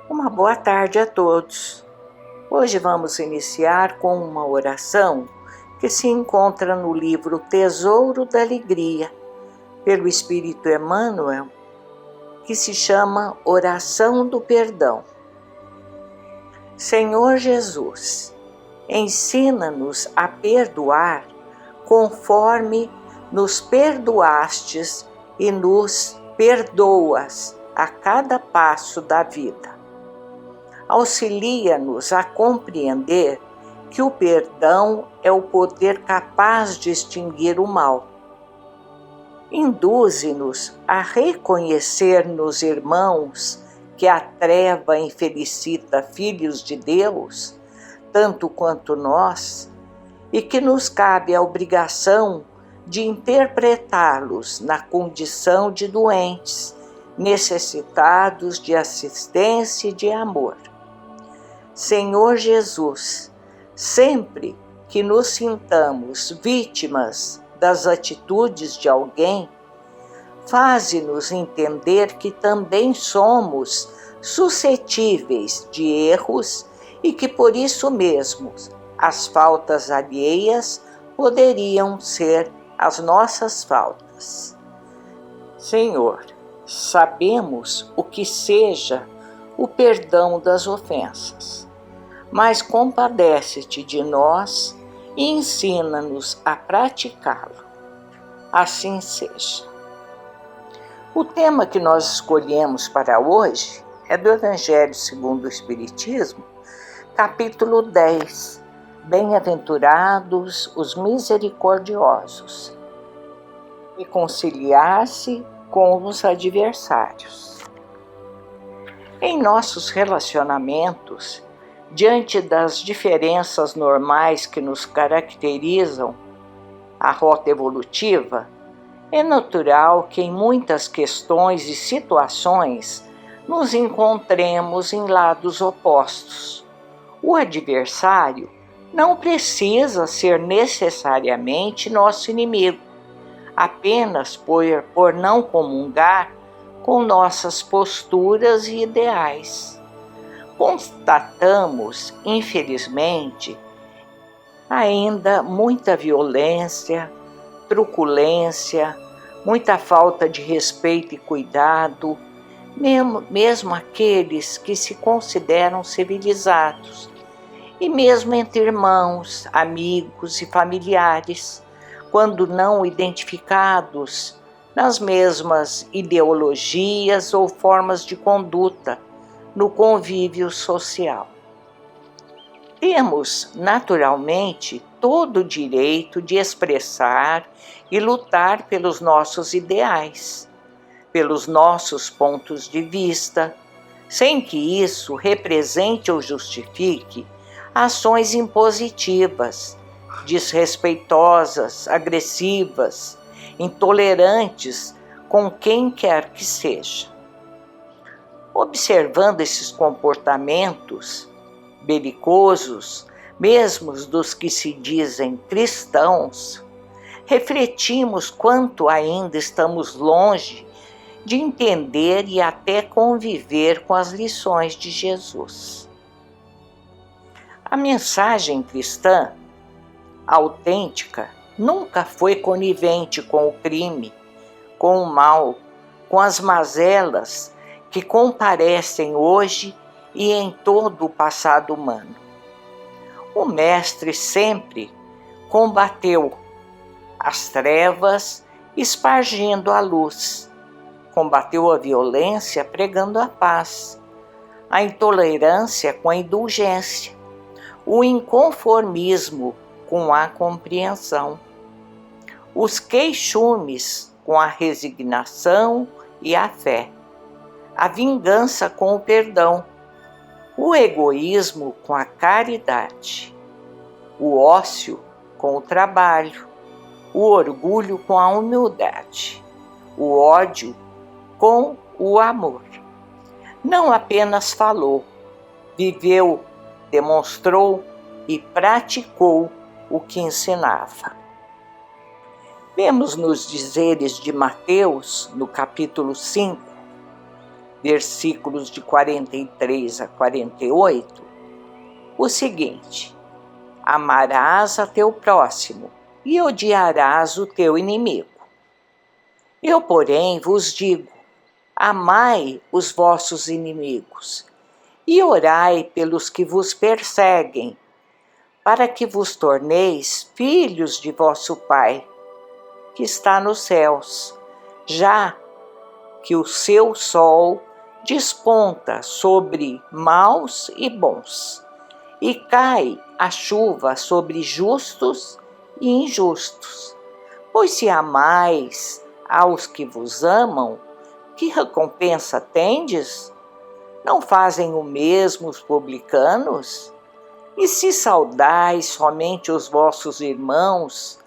Uma boa tarde a todos. Hoje vamos iniciar com uma oração que se encontra no livro Tesouro da Alegria, pelo Espírito Emmanuel, que se chama Oração do Perdão. Senhor Jesus, ensina-nos a perdoar conforme nos perdoastes e nos perdoas a cada passo da vida. Auxilia-nos a compreender que o perdão é o poder capaz de extinguir o mal. Induze-nos a reconhecer nos irmãos que a treva infelicita filhos de Deus, tanto quanto nós, e que nos cabe a obrigação de interpretá-los na condição de doentes, necessitados de assistência e de amor. Senhor Jesus, sempre que nos sintamos vítimas das atitudes de alguém, faze-nos entender que também somos suscetíveis de erros e que por isso mesmo as faltas alheias poderiam ser as nossas faltas. Senhor, sabemos o que seja o perdão das ofensas, mas compadece-te de nós e ensina-nos a praticá-lo. Assim seja. O tema que nós escolhemos para hoje é do Evangelho segundo o Espiritismo, capítulo 10, Bem-aventurados os misericordiosos, reconciliar-se com os adversários. Em nossos relacionamentos, diante das diferenças normais que nos caracterizam a rota evolutiva, é natural que em muitas questões e situações nos encontremos em lados opostos. O adversário não precisa ser necessariamente nosso inimigo, apenas por não comungar com nossas posturas e ideais. Constatamos, infelizmente, ainda muita violência, truculência, muita falta de respeito e cuidado, mesmo aqueles que se consideram civilizados, e mesmo entre irmãos, amigos e familiares, quando não identificados nas mesmas ideologias ou formas de conduta no convívio social. Temos, naturalmente, todo o direito de expressar e lutar pelos nossos ideais, pelos nossos pontos de vista, sem que isso represente ou justifique ações impositivas, desrespeitosas, agressivas, intolerantes com quem quer que seja. Observando esses comportamentos belicosos, mesmo dos que se dizem cristãos, refletimos quanto ainda estamos longe de entender e até conviver com as lições de Jesus. A mensagem cristã autêntica nunca foi conivente com o crime, com o mal, com as mazelas que comparecem hoje e em todo o passado humano. O Mestre sempre combateu as trevas, espargindo a luz, combateu a violência pregando a paz, a intolerância com a indulgência, o inconformismo com a compreensão, os queixumes com a resignação e a fé, a vingança com o perdão, o egoísmo com a caridade, o ócio com o trabalho, o orgulho com a humildade, o ódio com o amor. Não apenas falou, viveu, demonstrou e praticou o que ensinava. Vemos nos dizeres de Mateus, no capítulo 5, versículos de 43 a 48, o seguinte: amarás a teu próximo e odiarás o teu inimigo. Eu, porém, vos digo: amai os vossos inimigos e orai pelos que vos perseguem, para que vos torneis filhos de vosso Pai, que está nos céus, já que o seu sol desponta sobre maus e bons, e cai a chuva sobre justos e injustos. Pois se amais aos que vos amam, que recompensa tendes? Não fazem o mesmo os publicanos? E se saudais somente os vossos irmãos,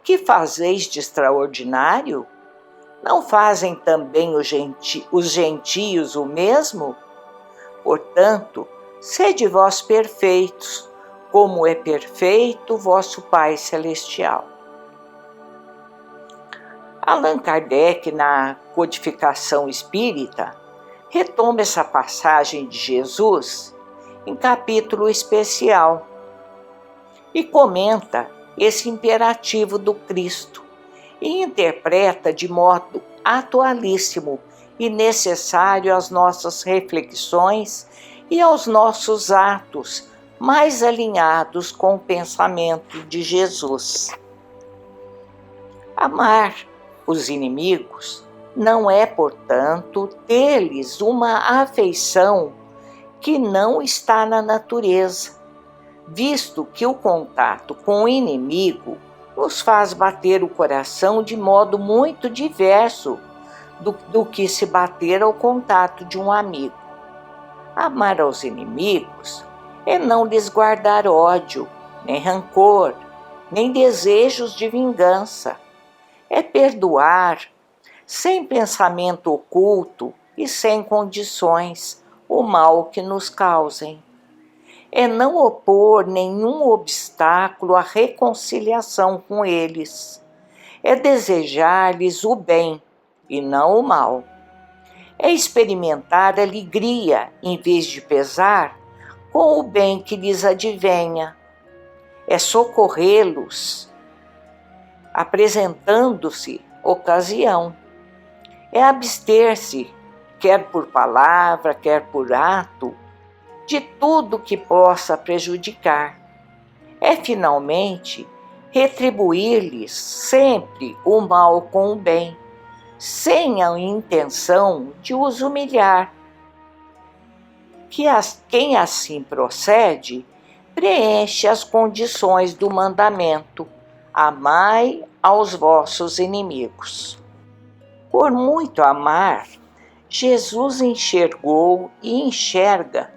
que fazeis de extraordinário? Não fazem também os gentios o mesmo? Portanto, sede vós perfeitos, como é perfeito vosso Pai Celestial. Allan Kardec, na Codificação Espírita, retoma essa passagem de Jesus em capítulo especial e comenta esse imperativo do Cristo e interpreta de modo atualíssimo e necessário às nossas reflexões e aos nossos atos mais alinhados com o pensamento de Jesus. Amar os inimigos não é, portanto, ter-lhes uma afeição que não está na natureza, visto que o contato com o inimigo nos faz bater o coração de modo muito diverso do que se bater ao contato de um amigo. Amar aos inimigos é não lhes guardar ódio, nem rancor, nem desejos de vingança. É perdoar, sem pensamento oculto e sem condições, o mal que nos causem. É não opor nenhum obstáculo à reconciliação com eles. É desejar-lhes o bem e não o mal. É experimentar alegria em vez de pesar com o bem que lhes advenha. É socorrê-los, apresentando-se ocasião. É abster-se, quer por palavra, quer por ato, de tudo que possa prejudicar. É, finalmente, retribuir-lhes sempre o mal com o bem, sem a intenção de os humilhar. Quem assim procede, preenche as condições do mandamento: amai aos vossos inimigos. Por muito amar, Jesus enxergou e enxerga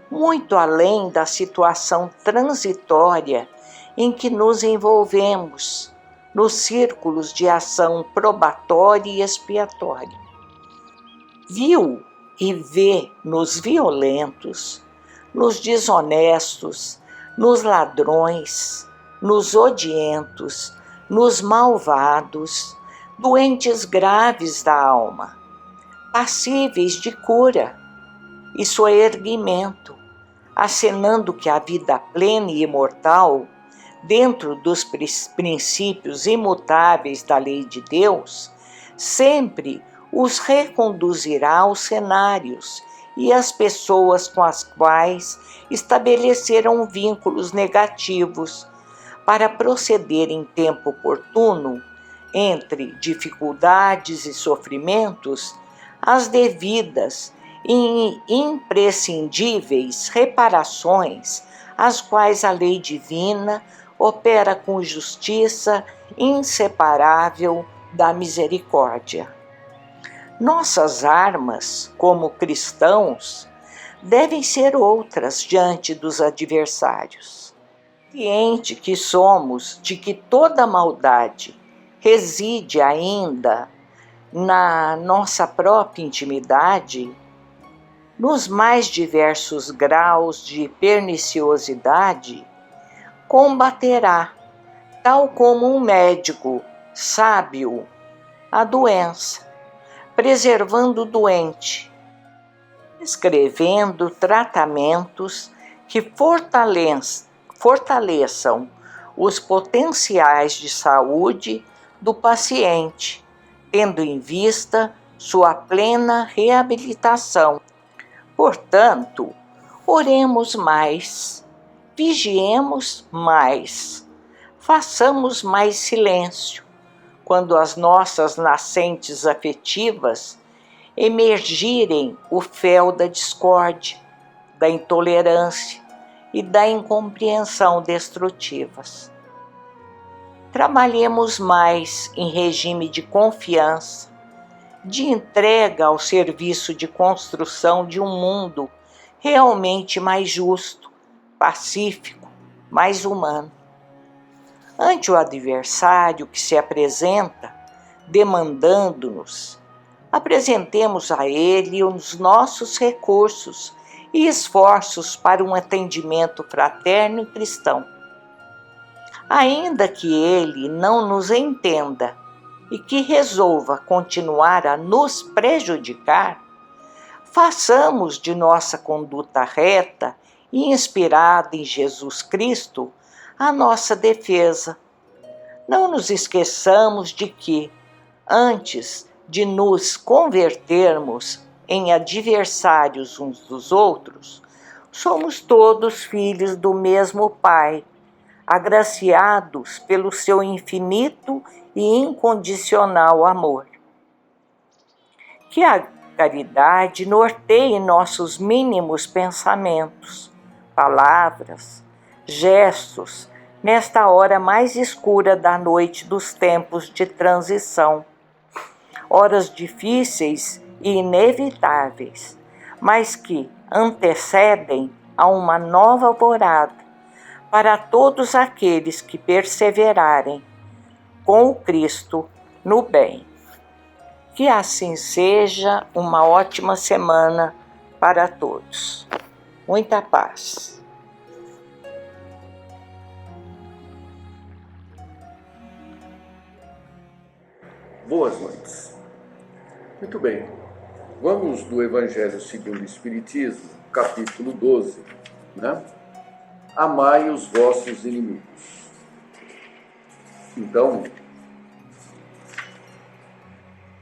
muito além da situação transitória em que nos envolvemos, nos círculos de ação probatória e expiatória. Viu e vê nos violentos, nos desonestos, nos ladrões, nos odientos, nos malvados, doentes graves da alma, passíveis de cura e soerguimento, acenando que a vida plena e imortal, dentro dos princípios imutáveis da lei de Deus, sempre os reconduzirá aos cenários e às pessoas com as quais estabeleceram vínculos negativos, para proceder em tempo oportuno, entre dificuldades e sofrimentos, as devidas e imprescindíveis reparações, as quais a lei divina opera com justiça inseparável da misericórdia. Nossas armas, como cristãos, devem ser outras diante dos adversários. Ciente que somos de que toda maldade reside ainda na nossa própria intimidade, nos mais diversos graus de perniciosidade, combaterá, tal como um médico sábio, a doença, preservando o doente, prescrevendo tratamentos que fortaleçam os potenciais de saúde do paciente, tendo em vista sua plena reabilitação. Portanto, oremos mais, vigiemos mais, façamos mais silêncio quando as nossas nascentes afetivas emergirem o fel da discórdia, da intolerância e da incompreensão destrutivas. Trabalhemos mais em regime de confiança, de entrega ao serviço de construção de um mundo realmente mais justo, pacífico, mais humano. Ante o adversário que se apresenta, demandando-nos, apresentemos a ele os nossos recursos e esforços para um atendimento fraterno e cristão. Ainda que ele não nos entenda e que resolva continuar a nos prejudicar, façamos de nossa conduta reta e inspirada em Jesus Cristo a nossa defesa. Não nos esqueçamos de que, antes de nos convertermos em adversários uns dos outros, somos todos filhos do mesmo Pai, agraciados pelo seu infinito e incondicional amor. Que a caridade norteie nossos mínimos pensamentos, palavras, gestos, nesta hora mais escura da noite dos tempos de transição. Horas difíceis e inevitáveis, mas que antecedem a uma nova alvorada para todos aqueles que perseverarem com o Cristo no bem. Que assim seja, uma ótima semana para todos. Muita paz. Boas noites. Muito bem. Vamos do Evangelho segundo o Espiritismo, capítulo 12, né? Amai os vossos inimigos. Então,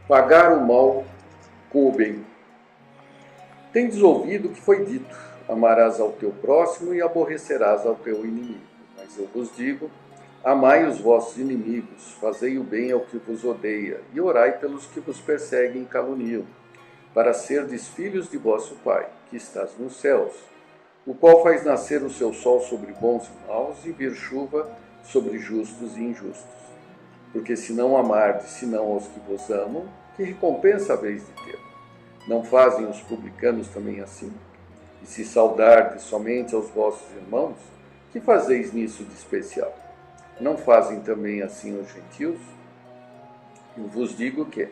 pagar o mal com o bem. Tendes ouvido o que foi dito: amarás ao teu próximo e aborrecerás ao teu inimigo. Mas eu vos digo: amai os vossos inimigos, fazei o bem ao que vos odeia, e orai pelos que vos perseguem e caluniam, para serdes filhos de vosso Pai, que estás nos céus, o qual faz nascer o seu sol sobre bons e maus, e vir chuva sobre justos e injustos. Porque se não amardes, senão aos que vos amam, que recompensa haveis de ter? Não fazem os publicanos também assim? E se saudardes somente aos vossos irmãos, que fazeis nisso de especial? Não fazem também assim os gentios? Eu vos digo que,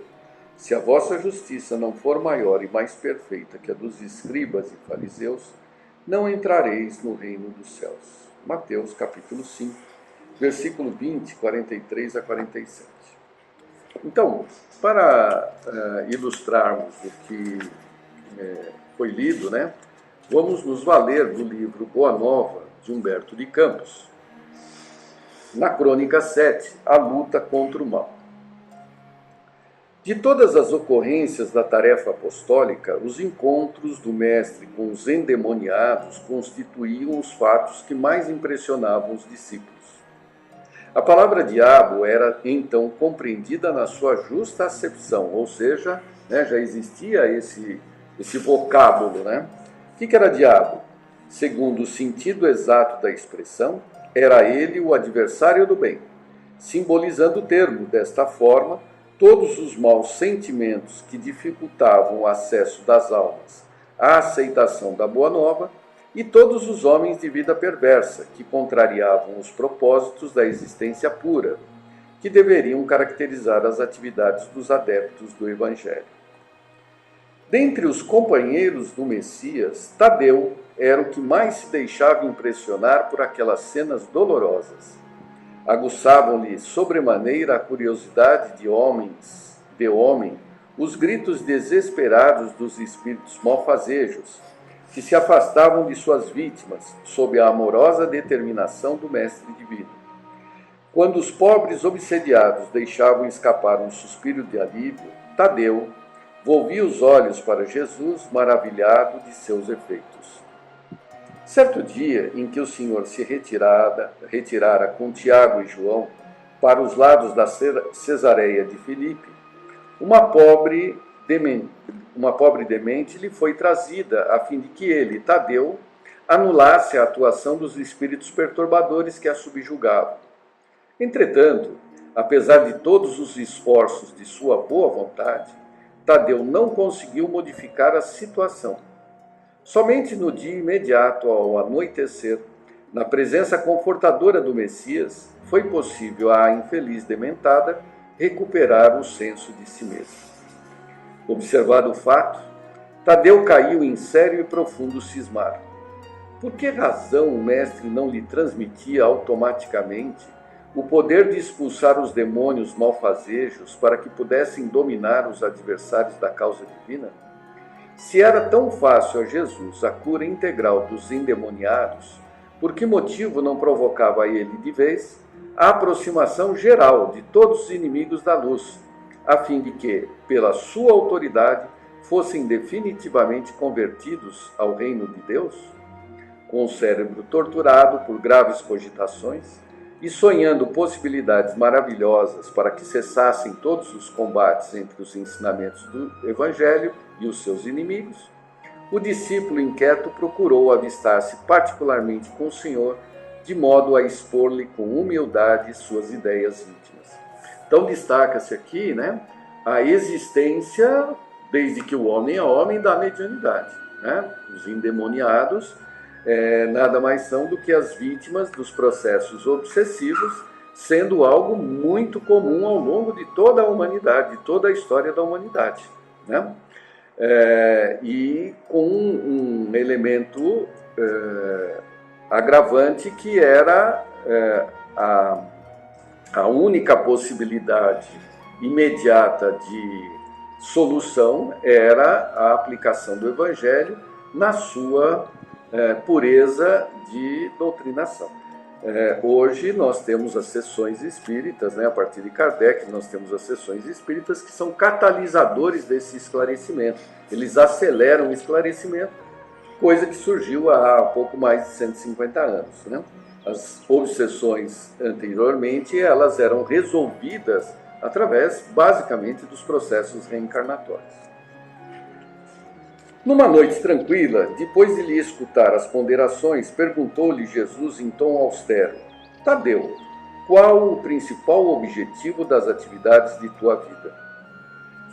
se a vossa justiça não for maior e mais perfeita que a dos escribas e fariseus, não entrareis no reino dos céus. Mateus capítulo 5, versículo 20, 43 a 47. Então, para ilustrarmos o que foi lido, né, vamos nos valer do livro Boa Nova, de Humberto de Campos. Na crônica 7, a luta contra o mal. De todas as ocorrências da tarefa apostólica, os encontros do mestre com os endemoniados constituíam os fatos que mais impressionavam os discípulos. A palavra diabo era então compreendida na sua justa acepção, ou seja, já existia esse vocábulo. O que era diabo? Segundo o sentido exato da expressão, era ele o adversário do bem, simbolizando o termo desta forma todos os maus sentimentos que dificultavam o acesso das almas à aceitação da Boa Nova e todos os homens de vida perversa que contrariavam os propósitos da existência pura, que deveriam caracterizar as atividades dos adeptos do Evangelho. Dentre os companheiros do Messias, Tadeu era o que mais se deixava impressionar por aquelas cenas dolorosas. Aguçavam-lhe sobremaneira a curiosidade de homem os gritos desesperados dos espíritos malfazejos, que se afastavam de suas vítimas sob a amorosa determinação do Mestre Divino. Quando os pobres obsediados deixavam escapar um suspiro de alívio, Tadeu volvia os olhos para Jesus, maravilhado de seus efeitos. Certo dia em que o Senhor se retirara com Tiago e João para os lados da Cesareia de Filipe, uma pobre demente lhe foi trazida, a fim de que ele, Tadeu, anulasse a atuação dos espíritos perturbadores que a subjugavam. Entretanto, apesar de todos os esforços de sua boa vontade, Tadeu não conseguiu modificar a situação. Somente no dia imediato ao anoitecer, na presença confortadora do Messias, foi possível à infeliz dementada recuperar o senso de si mesma. Observado o fato, Tadeu caiu em sério e profundo cismar. Por que razão o mestre não lhe transmitia automaticamente o poder de expulsar os demônios malfazejos para que pudessem dominar os adversários da causa divina? Se era tão fácil a Jesus a cura integral dos endemoniados, por que motivo não provocava a ele de vez a aproximação geral de todos os inimigos da luz, a fim de que, pela sua autoridade, fossem definitivamente convertidos ao reino de Deus? Com o cérebro torturado por graves cogitações e sonhando possibilidades maravilhosas para que cessassem todos os combates entre os ensinamentos do Evangelho e os seus inimigos, o discípulo inquieto procurou avistar-se particularmente com o Senhor, de modo a expor-lhe com humildade suas ideias íntimas. Então destaca-se aqui, a existência, desde que o homem é homem, da mediunidade. Os endemoniados nada mais são do que as vítimas dos processos obsessivos, sendo algo muito comum ao longo de toda a humanidade, de toda a história da humanidade. E com um elemento agravante que era a única possibilidade imediata de solução era a aplicação do Evangelho na sua pureza de doutrinação. Hoje nós temos as sessões espíritas, a partir de Kardec nós temos as sessões espíritas que são catalisadores desse esclarecimento. Eles aceleram o esclarecimento, coisa que surgiu há pouco mais de 150 anos. As obsessões anteriormente elas eram resolvidas através, basicamente, dos processos reencarnatórios. Numa noite tranquila, depois de lhe escutar as ponderações, perguntou-lhe Jesus em tom austero: Tadeu, qual o principal objetivo das atividades de tua vida?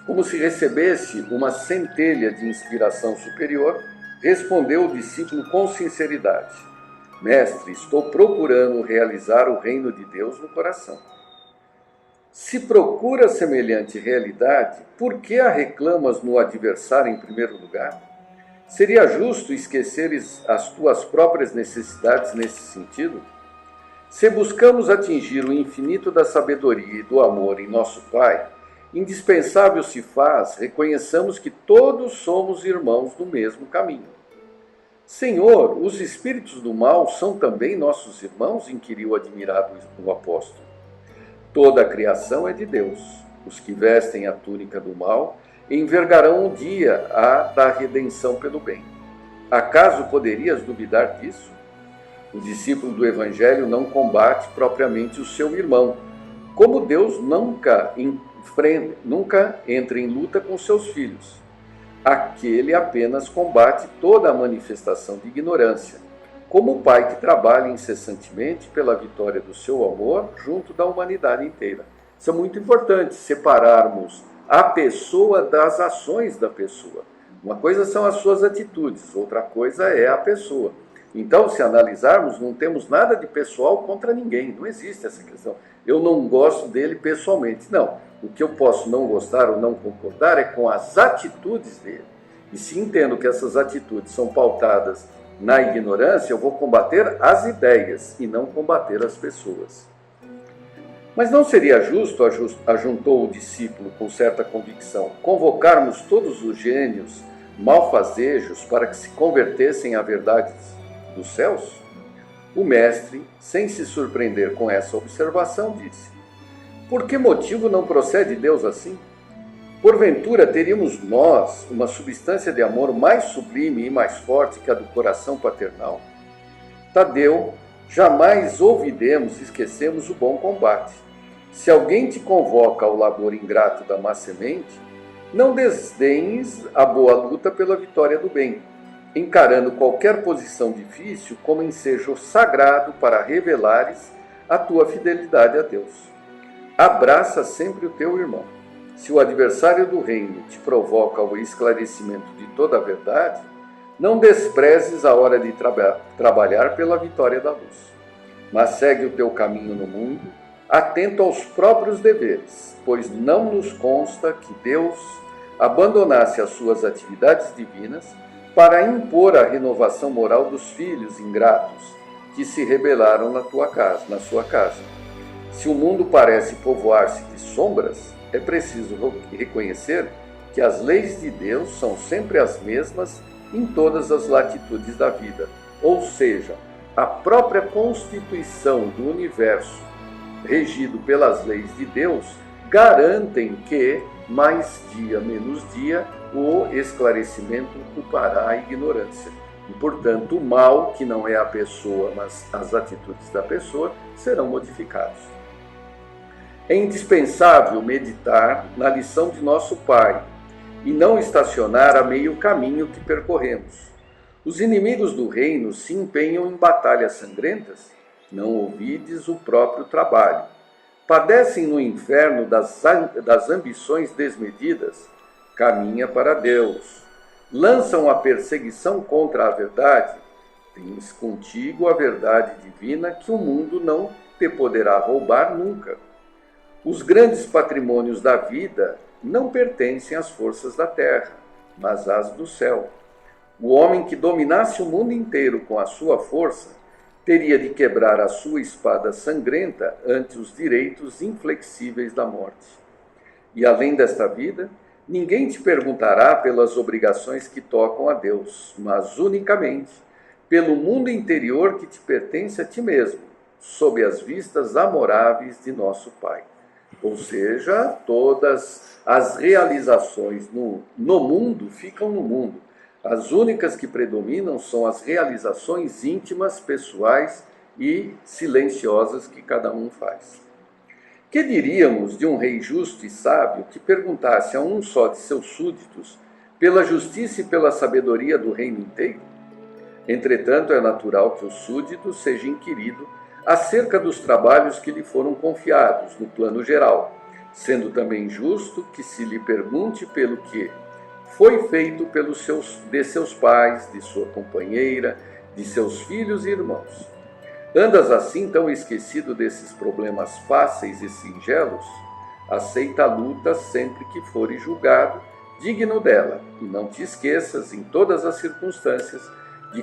Como se recebesse uma centelha de inspiração superior, respondeu o discípulo com sinceridade: Mestre, estou procurando realizar o reino de Deus no coração. Se procura semelhante realidade, por que a reclamas no adversário em primeiro lugar? Seria justo esqueceres as tuas próprias necessidades nesse sentido? Se buscamos atingir o infinito da sabedoria e do amor em nosso Pai, indispensável se faz reconheçamos que todos somos irmãos do mesmo caminho. Senhor, os espíritos do mal são também nossos irmãos? Inquiriu admirado o apóstolo. Toda a criação é de Deus. Os que vestem a túnica do mal envergarão um dia a da redenção pelo bem. Acaso poderias duvidar disso? O discípulo do Evangelho não combate propriamente o seu irmão, como Deus nunca entra em luta com seus filhos. Aquele apenas combate toda a manifestação de ignorância, como o pai que trabalha incessantemente pela vitória do seu amor junto da humanidade inteira. Isso é muito importante, separarmos a pessoa das ações da pessoa. Uma coisa são as suas atitudes, outra coisa é a pessoa. Então, se analisarmos, não temos nada de pessoal contra ninguém, não existe essa questão. Eu não gosto dele pessoalmente. Não, o que eu posso não gostar ou não concordar é com as atitudes dele. E se entendo que essas atitudes são pautadas na ignorância, eu vou combater as ideias e não combater as pessoas. Mas não seria justo, ajuntou o discípulo com certa convicção, convocarmos todos os gênios malfazejos para que se convertessem à verdade dos céus? O mestre, sem se surpreender com essa observação, disse: por que motivo não procede Deus assim? Porventura teríamos nós uma substância de amor mais sublime e mais forte que a do coração paternal? Tadeu, jamais ouvidemos e esquecemos o bom combate. Se alguém te convoca ao labor ingrato da má semente, não desdenhes a boa luta pela vitória do bem, encarando qualquer posição difícil como ensejo sagrado para revelares a tua fidelidade a Deus. Abraça sempre o teu irmão. Se o adversário do reino te provoca ao esclarecimento de toda a verdade, não desprezes a hora de trabalhar pela vitória da luz, mas segue o teu caminho no mundo, atento aos próprios deveres, pois não nos consta que Deus abandonasse as suas atividades divinas para impor a renovação moral dos filhos ingratos que se rebelaram na sua casa. Se o mundo parece povoar-se de sombras, é preciso reconhecer que as leis de Deus são sempre as mesmas em todas as latitudes da vida, ou seja, a própria constituição do universo, regido pelas leis de Deus, garantem que, mais dia menos dia, o esclarecimento ocupará a ignorância. E, portanto, o mal, que não é a pessoa, mas as atitudes da pessoa, serão modificados. É indispensável meditar na lição de nosso Pai e não estacionar a meio caminho que percorremos. Os inimigos do reino se empenham em batalhas sangrentas? Não ouvides o próprio trabalho. Padecem no inferno das ambições desmedidas? Caminha para Deus. Lançam a perseguição contra a verdade? Tens contigo a verdade divina que o mundo não te poderá roubar nunca. Os grandes patrimônios da vida não pertencem às forças da terra, mas às do céu. O homem que dominasse o mundo inteiro com a sua força teria de quebrar a sua espada sangrenta ante os direitos inflexíveis da morte. E além desta vida, ninguém te perguntará pelas obrigações que tocam a Deus, mas unicamente pelo mundo interior que te pertence a ti mesmo, sob as vistas amoráveis de nosso Pai. Ou seja, todas as realizações no mundo ficam no mundo. As únicas que predominam são as realizações íntimas, pessoais e silenciosas que cada um faz. Que diríamos de um rei justo e sábio que perguntasse a um só de seus súditos pela justiça e pela sabedoria do reino inteiro? Entretanto, é natural que o súdito seja inquirido acerca dos trabalhos que lhe foram confiados no plano geral, sendo também justo que se lhe pergunte pelo que foi feito de seus pais, de sua companheira, de seus filhos e irmãos. Andas assim tão esquecido desses problemas fáceis e singelos? Aceita a luta sempre que fores julgado, digno dela, e não te esqueças, em todas as circunstâncias, de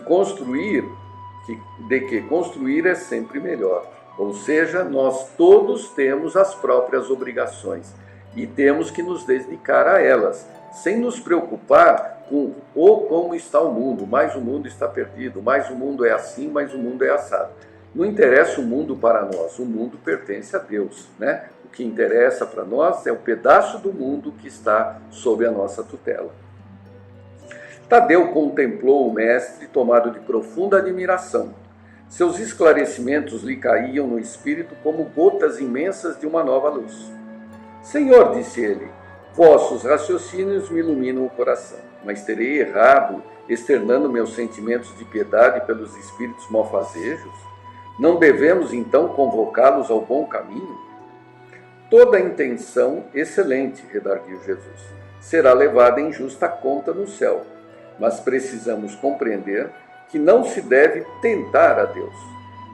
que construir é sempre melhor. Ou seja, nós todos temos as próprias obrigações e temos que nos dedicar a elas, sem nos preocupar com como está o mundo, mais o mundo está perdido, mais o mundo é assim, mais o mundo é assado. Não interessa o mundo para nós, o mundo pertence a Deus, né? O que interessa para nós é o pedaço do mundo que está sob a nossa tutela. Tadeu contemplou o mestre tomado de profunda admiração. Seus esclarecimentos lhe caíam no espírito como gotas imensas de uma nova luz. Senhor, disse ele, vossos raciocínios me iluminam o coração, mas terei errado externando meus sentimentos de piedade pelos espíritos malfazejos? Não devemos então convocá-los ao bom caminho? Toda intenção excelente, redarguiu Jesus, será levada em justa conta no céu, mas precisamos compreender que não se deve tentar a Deus.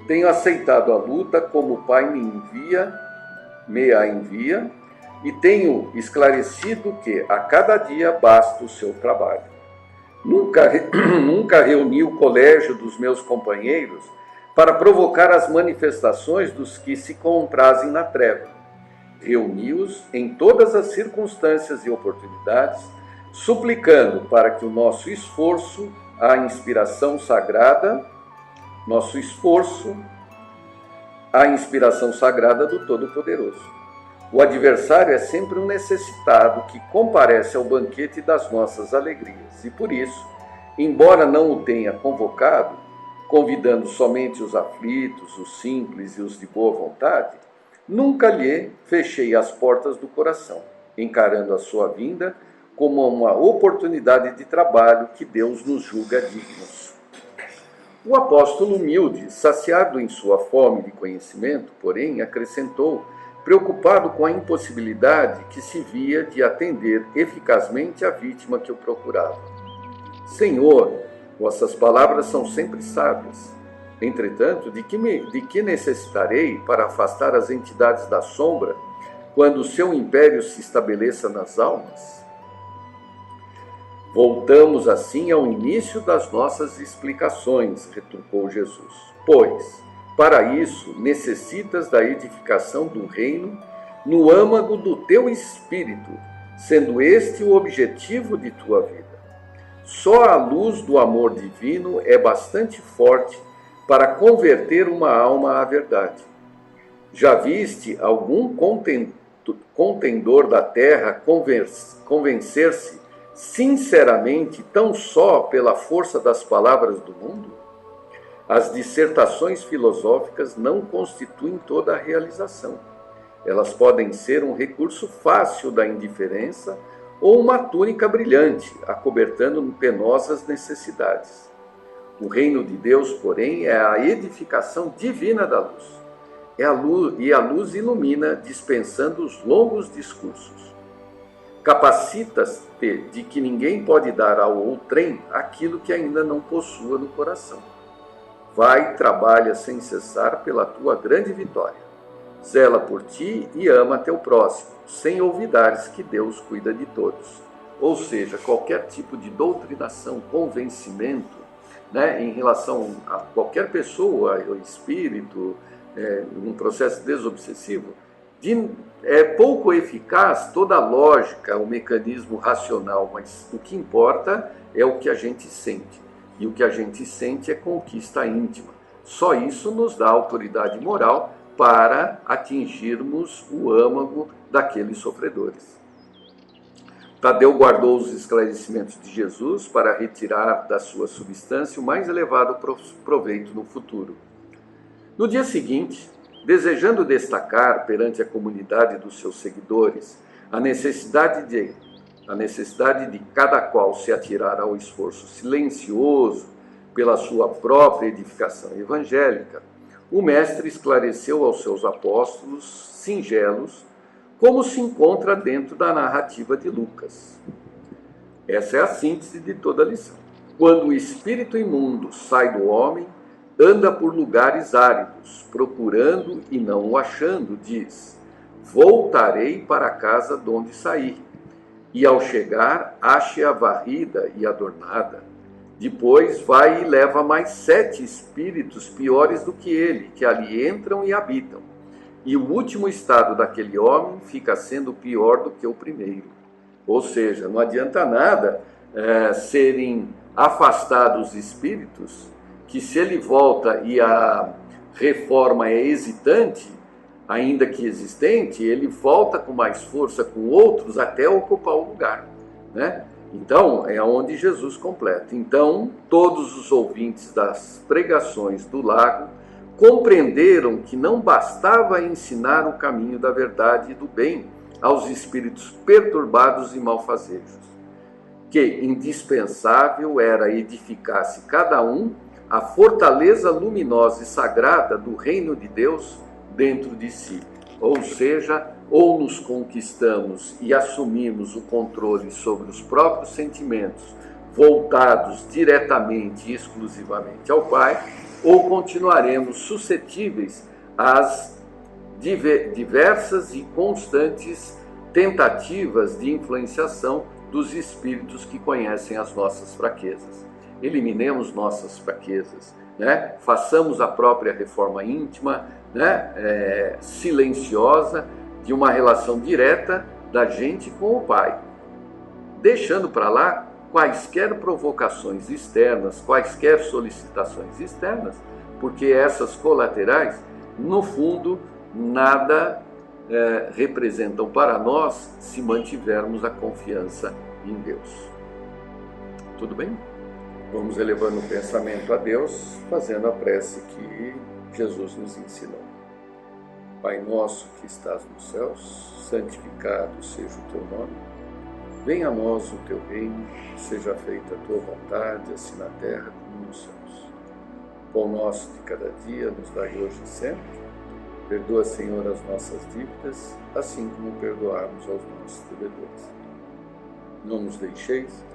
Tenho aceitado a luta como o Pai me a envia, e tenho esclarecido que a cada dia basta o seu trabalho. Nunca reuni o colégio dos meus companheiros para provocar as manifestações dos que se comprazem na treva. Reuni-os em todas as circunstâncias e oportunidades, suplicando para que o nosso esforço à inspiração sagrada do Todo-Poderoso. O adversário é sempre um necessitado que comparece ao banquete das nossas alegrias, e por isso, embora não o tenha convocado, convidando somente os aflitos, os simples e os de boa vontade, nunca lhe fechei as portas do coração, encarando a sua vinda como uma oportunidade de trabalho que Deus nos julga dignos. O apóstolo humilde, saciado em sua fome de conhecimento, porém, acrescentou, preocupado com a impossibilidade que se via de atender eficazmente a vítima que o procurava. Senhor, vossas palavras são sempre sábias. Entretanto, de que necessitarei para afastar as entidades da sombra quando o seu império se estabeleça nas almas? Voltamos assim ao início das nossas explicações, retrucou Jesus. Pois, para isso, necessitas da edificação do reino no âmago do teu espírito, sendo este o objetivo de tua vida. Só a luz do amor divino é bastante forte para converter uma alma à verdade. Já viste algum contendor da terra convencer-se sinceramente tão só pela força das palavras do mundo? As dissertações filosóficas não constituem toda a realização. Elas podem ser um recurso fácil da indiferença ou uma túnica brilhante, acobertando penosas necessidades. O reino de Deus, porém, é a edificação divina da luz. E a luz ilumina, dispensando os longos discursos. Capacita-te de que ninguém pode dar ao outrem aquilo que ainda não possua no coração. Vai, trabalha sem cessar pela tua grande vitória. Zela por ti e ama teu próximo, sem olvidares que Deus cuida de todos. Ou seja, qualquer tipo de doutrinação, convencimento, em relação a qualquer pessoa, ao espírito, num processo desobsessivo, é pouco eficaz toda a lógica, o mecanismo racional, mas o que importa é o que a gente sente. E o que a gente sente é conquista íntima. Só isso nos dá autoridade moral para atingirmos o âmago daqueles sofredores. Tadeu guardou os esclarecimentos de Jesus para retirar da sua substância o mais elevado proveito no futuro. No dia seguinte, desejando destacar perante a comunidade dos seus seguidores a necessidade de cada qual se atirar ao esforço silencioso pela sua própria edificação evangélica, o Mestre esclareceu aos seus apóstolos singelos como se encontra dentro da narrativa de Lucas. Essa é a síntese de toda a lição. Quando o espírito imundo sai do homem, anda por lugares áridos, procurando e não o achando, diz: voltarei para a casa de onde saí. E ao chegar, ache-a varrida e adornada. Depois vai e leva mais 7 espíritos piores do que ele, que ali entram e habitam. E o último estado daquele homem fica sendo pior do que o primeiro. Ou seja, não adianta nada serem afastados espíritos, que se ele volta e a reforma é hesitante, ainda que existente, ele volta com mais força com outros até ocupar o lugar, né? Então, é onde Jesus completa. Então, todos os ouvintes das pregações do lago compreenderam que não bastava ensinar o caminho da verdade e do bem aos espíritos perturbados e malfazejos, que indispensável era edificar-se cada um a fortaleza luminosa e sagrada do reino de Deus dentro de si. Ou seja, ou nos conquistamos e assumimos o controle sobre os próprios sentimentos, voltados diretamente e exclusivamente ao Pai, ou continuaremos suscetíveis às diversas e constantes tentativas de influenciação dos espíritos que conhecem as nossas fraquezas. Eliminemos nossas fraquezas, né? Façamos a própria reforma íntima, né? Silenciosa, de uma relação direta da gente com o Pai, deixando para lá quaisquer provocações externas, quaisquer solicitações externas, porque essas colaterais, no fundo, nada representam para nós se mantivermos a confiança em Deus. Tudo bem? Vamos elevando o pensamento a Deus, fazendo a prece que Jesus nos ensinou. Pai nosso que estás nos céus, santificado seja o teu nome. Venha a nós o teu reino, seja feita a tua vontade, assim na terra como nos céus. O pão nosso de cada dia nos dai hoje e sempre. Perdoa, Senhor, as nossas dívidas, assim como perdoarmos aos nossos devedores. Não nos deixeis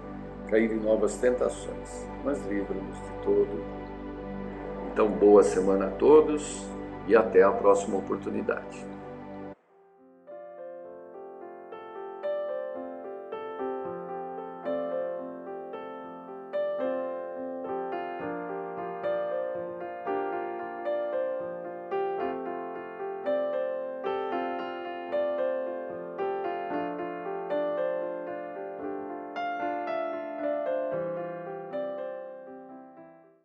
cair em novas tentações, mas livra-nos de todo o mal. Então, boa semana a todos e até a próxima oportunidade.